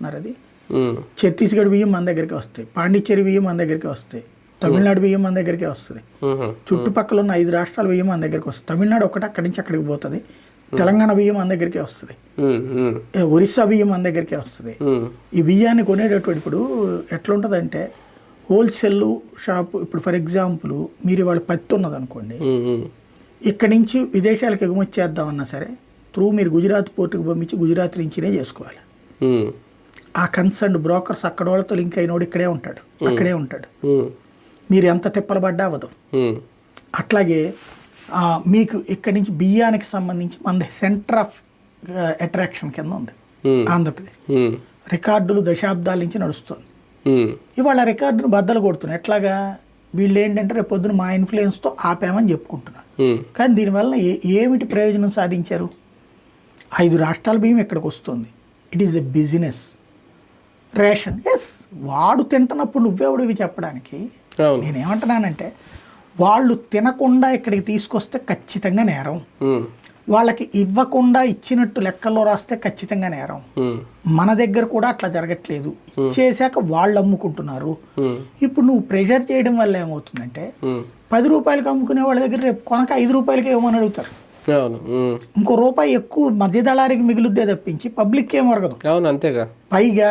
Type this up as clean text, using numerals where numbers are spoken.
అనుకుంటున్నారు అది. ఛత్తీస్గఢ్ బియ్యం మన దగ్గరికి వస్తాయి, పాండిచ్చేరి బియ్యం మన దగ్గరికి వస్తాయి, తమిళనాడు బియ్యం మన దగ్గరికి వస్తుంది, చుట్టుపక్కల ఉన్న 5 రాష్ట్రాల బియ్యం మన దగ్గరికి వస్తుంది. తమిళనాడు ఒకటి అక్కడి నుంచి అక్కడికి పోతుంది, తెలంగాణ బియ్యం మన దగ్గరికి వస్తుంది, ఒరిస్సా బియ్యం మన దగ్గరికి వస్తుంది. ఈ బియ్యాన్ని కొనేటటువంటి ఇప్పుడు ఎట్లుంటుందంటే హోల్సేల్ షాప్, ఇప్పుడు ఫర్ ఎగ్జాంపుల్ మీరు ఇవాళ పత్తి ఉన్నది అనుకోండి, ఇక్కడి నుంచి విదేశాలకు ఎగుమతి చేద్దామన్నా సరే మీరు గుజరాత్ పోర్టుకు పంపించి గుజరాత్ నుంచినే చేసుకోవాలి. ఆ కన్సర్న్ బ్రోకర్స్ అక్కడ వాళ్ళతో లింక్ అయినోడు ఇక్కడే ఉంటాడు, అక్కడే ఉంటాడు, మీరు ఎంత తిప్పలు పడ్డా అవ్వదు. అట్లాగే మీకు ఇక్కడి నుంచి బియ్యానికి సంబంధించి మన సెంటర్ ఆఫ్ అట్రాక్షన్ కింద ఉంది ఆంధ్రప్రదేశ్. రికార్డులు దశాబ్దాల నుంచి నడుస్తుంది. ఇవాళ రికార్డును బద్దలు కొడుతున్నాయి. ఎట్లాగా వీళ్ళు ఏంటంటే రేపు పొద్దున మా ఇన్ఫ్లుయెన్స్తో ఆపామని చెప్పుకుంటున్నారు. కానీ దీనివల్ల ఏమిటి ప్రయోజనం సాధించారు? 5 రాష్ట్రాల బియ్యం ఇక్కడికి వస్తుంది. It is a business ration. Yes, వాడు తింటున్నప్పుడు నువ్వెవడివి చెప్పడానికి. నేనేమంటున్నానంటే వాళ్ళు తినకుండా ఇక్కడికి తీసుకొస్తే ఖచ్చితంగా నేరం, వాళ్ళకి ఇవ్వకుండా ఇచ్చినట్టు లెక్కల్లో రాస్తే ఖచ్చితంగా నేరం. మన దగ్గర కూడా అట్లా జరగట్లేదు, ఇచ్చేసాక వాళ్ళు అమ్ముకుంటున్నారు. ఇప్పుడు నువ్వు ప్రెషర్ చేయడం వల్ల ఏమవుతుందంటే 10 రూపాయలకి అమ్ముకునే వాళ్ళ దగ్గర రేపు కొనక 5 రూపాయలకి ఇవ్వమని అడుగుతారు. ఇంకో రూపాయి ఎక్కువ మధ్య దళారికి మిగులుద్దే తప్పించి పబ్లిక్ ఏం వరగదు. పైగా